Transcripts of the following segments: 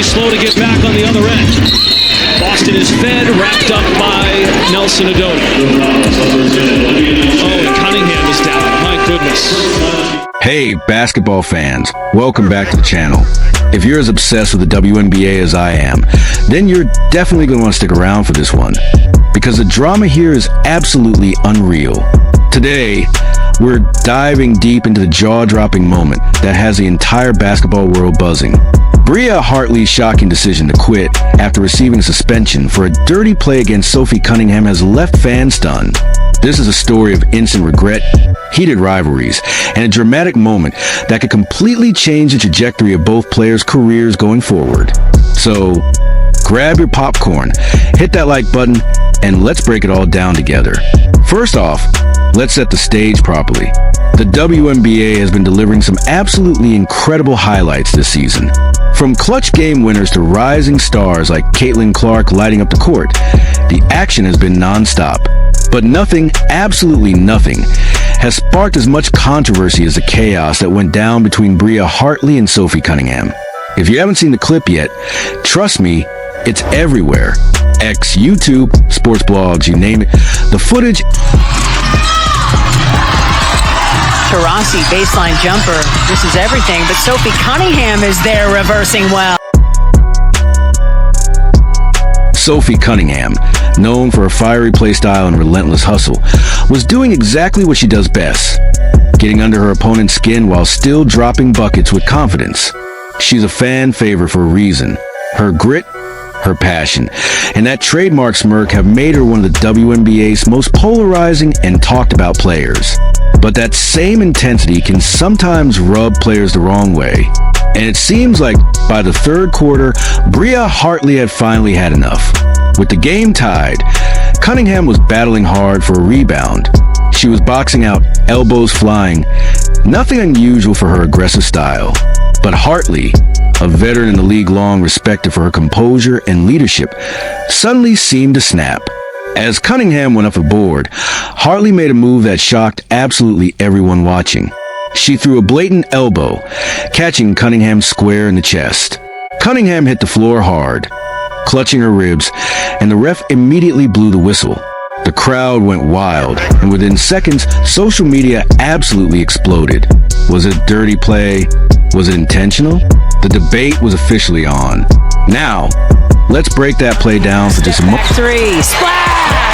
Slow to get back on the other end. Boston is fed, wrapped up by Nelson Adoni. Oh, and Cunningham is down. My goodness. Hey, basketball fans. Welcome back to the channel. If you're as obsessed with the WNBA as I am, then you're definitely going to want to stick around for this one, because the drama here is absolutely unreal. Today, we're diving deep into the jaw-dropping moment that has the entire basketball world buzzing. Bria Hartley's shocking decision to quit after receiving suspension for a dirty play against Sophie Cunningham has left fans stunned. This is a story of instant regret, heated rivalries, and a dramatic moment that could completely change the trajectory of both players' careers going forward. So, grab your popcorn, hit that like button, and let's break it all down together. First off, let's set the stage properly. The WNBA has been delivering some absolutely incredible highlights this season. From clutch game winners to rising stars like Caitlin Clark lighting up the court, the action has been non-stop. But nothing, absolutely nothing, has sparked as much controversy as the chaos that went down between Bria Hartley and Sophie Cunningham. If you haven't seen the clip yet, trust me, it's everywhere. X, YouTube, sports blogs, you name it. The footage... Taurasi baseline jumper. This is everything, but Sophie Cunningham is there reversing well. Sophie Cunningham, known for her fiery play style and relentless hustle, was doing exactly what she does best, getting under her opponent's skin while still dropping buckets with confidence. She's a fan favorite for a reason. Her grit, her passion, and that trademark smirk have made her one of the WNBA's most polarizing and talked about players. But that same intensity can sometimes rub players the wrong way. And it seems like by the third quarter, Bria Hartley had finally had enough. With the game tied, Cunningham was battling hard for a rebound. She was boxing out, elbows flying. Nothing unusual for her aggressive style. But Hartley, a veteran in the league long respected for her composure and leadership, suddenly seemed to snap. As Cunningham went up a board, Hartley made a move that shocked absolutely everyone watching. She threw a blatant elbow, catching Cunningham square in the chest. Cunningham hit the floor hard, clutching her ribs, and the ref immediately blew the whistle. The crowd went wild, and within seconds, social media absolutely exploded. Was it a dirty play? Was it intentional? The debate was officially on. Now, let's break that play down for just a moment. Three, splash!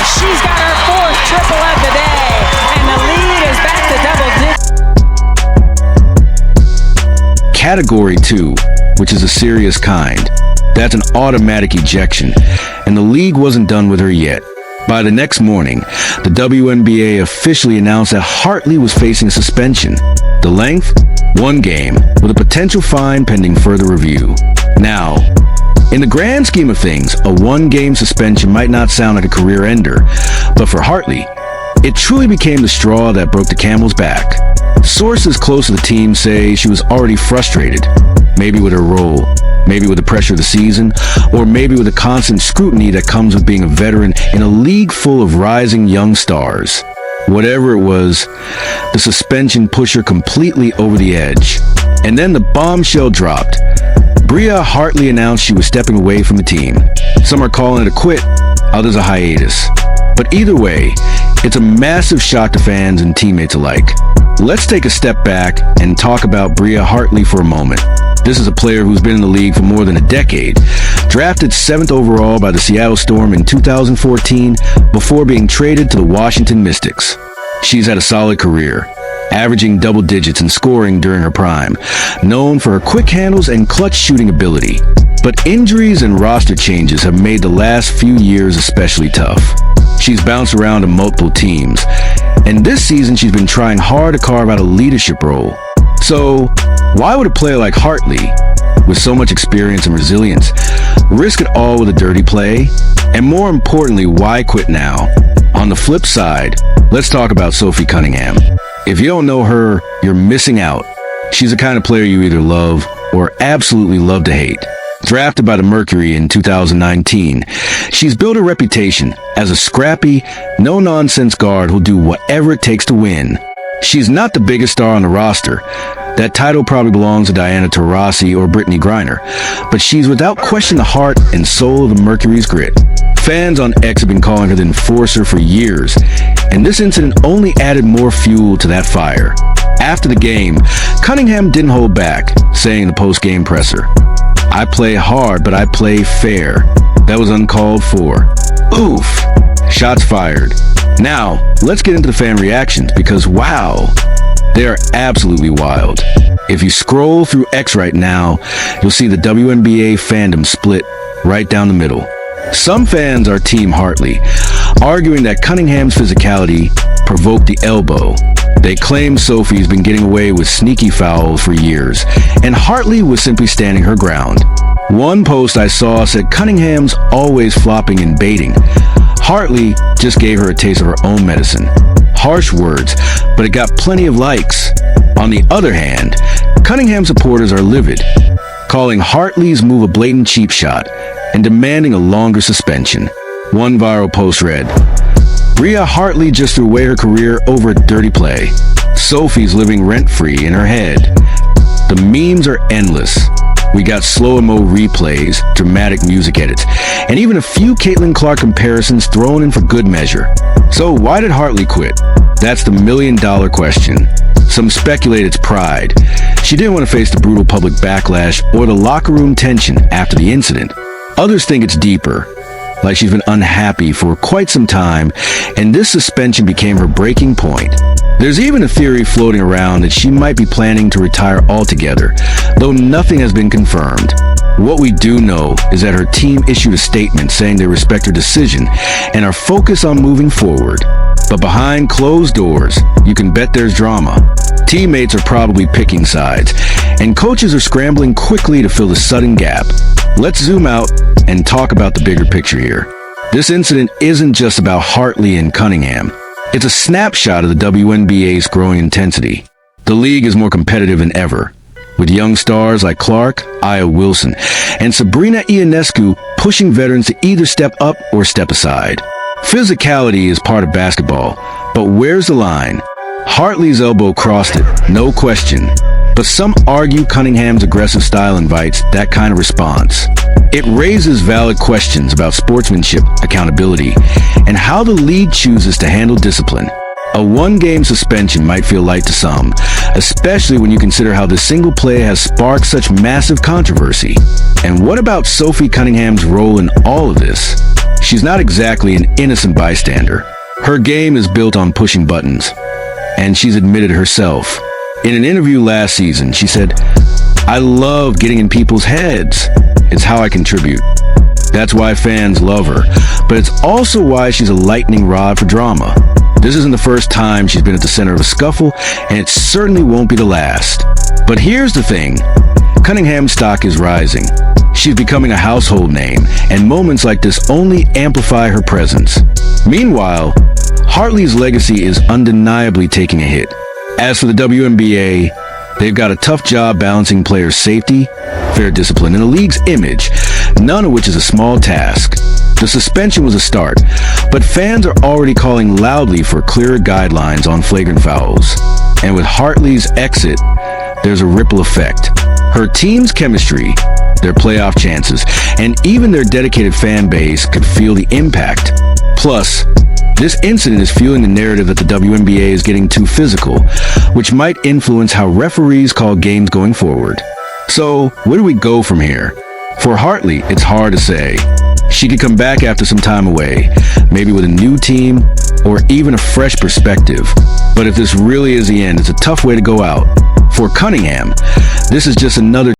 She's got her fourth triple of the day, and the lead is back to double digits. Category 2, which is a serious kind. That's an automatic ejection, and the league wasn't done with her yet. By the next morning, the WNBA officially announced that Hartley was facing suspension. The length? 1 game, with a potential fine pending further review. Now, in the grand scheme of things, a 1-game suspension might not sound like a career ender, but for Hartley, it truly became the straw that broke the camel's back. Sources close to the team say she was already frustrated, maybe with her role, maybe with the pressure of the season, or maybe with the constant scrutiny that comes with being a veteran in a league full of rising young stars. Whatever it was, the suspension pushed her completely over the edge. And then the bombshell dropped. Bria Hartley announced she was stepping away from the team. Some are calling it a quit, others a hiatus. But either way, it's a massive shock to fans and teammates alike. Let's take a step back and talk about Bria Hartley for a moment. This is a player who's been in the league for more than a decade, drafted 7th overall by the Seattle Storm in 2014 before being traded to the Washington Mystics. She's had a solid career, averaging double digits in scoring during her prime, known for her quick handles and clutch shooting ability. But injuries and roster changes have made the last few years especially tough. She's bounced around to multiple teams, and this season she's been trying hard to carve out a leadership role. So, why would a player like Hartley, with so much experience and resilience, risk it all with a dirty play? And more importantly, why quit now? On the flip side, let's talk about Sophie Cunningham. If you don't know her, you're missing out. She's the kind of player you either love or absolutely love to hate. Drafted by the Mercury in 2019, she's built a reputation as a scrappy, no-nonsense guard who'll do whatever it takes to win. She's not the biggest star on the roster. That title probably belongs to Diana Taurasi or Brittany Griner, but she's without question the heart and soul of the Mercury's grit. Fans on X have been calling her the enforcer for years, and this incident only added more fuel to that fire. After the game, Cunningham didn't hold back, saying in the post-game presser, "I play hard, but I play fair. That was uncalled for." Oof. Shots fired. Now, let's get into the fan reactions because, wow, they are absolutely wild. If you scroll through X right now, you'll see the WNBA fandom split right down the middle. Some fans are Team Hartley, arguing that Cunningham's physicality provoked the elbow. They claim Sophie's been getting away with sneaky fouls for years, and Hartley was simply standing her ground. One post I saw said Cunningham's always flopping and baiting. Hartley just gave her a taste of her own medicine. Harsh words, but it got plenty of likes. On the other hand, Cunningham supporters are livid, calling Hartley's move a blatant cheap shot and demanding a longer suspension. One viral post read, "Rhea Hartley just threw away her career over a dirty play. Sophie's living rent-free in her head." The memes are endless. We got slow-mo replays, dramatic music edits, and even a few Caitlin Clark comparisons thrown in for good measure. So why did Hartley quit? That's the million-dollar question. Some speculate it's pride. She didn't want to face the brutal public backlash or the locker room tension after the incident. Others think it's deeper, like she's been unhappy for quite some time, and this suspension became her breaking point. There's even a theory floating around that she might be planning to retire altogether, though nothing has been confirmed. What we do know is that her team issued a statement saying they respect her decision and are focused on moving forward. But behind closed doors, you can bet there's drama. Teammates are probably picking sides, and coaches are scrambling quickly to fill the sudden gap. Let's zoom out and talk about the bigger picture here. This incident isn't just about Hartley and Cunningham. It's a snapshot of the WNBA's growing intensity. The league is more competitive than ever, with young stars like Clark, Aya Wilson, and Sabrina Ionescu pushing veterans to either step up or step aside. Physicality is part of basketball, but where's the line? Hartley's elbow crossed it, no question. But some argue Cunningham's aggressive style invites that kind of response. It raises valid questions about sportsmanship, accountability, and how the league chooses to handle discipline. A one-game suspension might feel light to some, especially when you consider how this single play has sparked such massive controversy. And what about Sophie Cunningham's role in all of this? She's not exactly an innocent bystander. Her game is built on pushing buttons, and she's admitted herself. In an interview last season, she said, "I love getting in people's heads. It's how I contribute." That's why fans love her, but it's also why she's a lightning rod for drama. This isn't the first time she's been at the center of a scuffle, and it certainly won't be the last. But here's the thing. Cunningham's stock is rising. She's becoming a household name, and moments like this only amplify her presence. Meanwhile, Hartley's legacy is undeniably taking a hit. As for the WNBA, they've got a tough job balancing players' safety, fair discipline, and the league's image, none of which is a small task. The suspension was a start, but fans are already calling loudly for clearer guidelines on flagrant fouls. And with Hartley's exit, there's a ripple effect. Her team's chemistry, their playoff chances, and even their dedicated fan base could feel the impact. Plus, this incident is fueling the narrative that the WNBA is getting too physical, which might influence how referees call games going forward. So, where do we go from here? For Hartley, it's hard to say. She could come back after some time away, maybe with a new team, or even a fresh perspective. But if this really is the end, it's a tough way to go out. For Cunningham, this is just another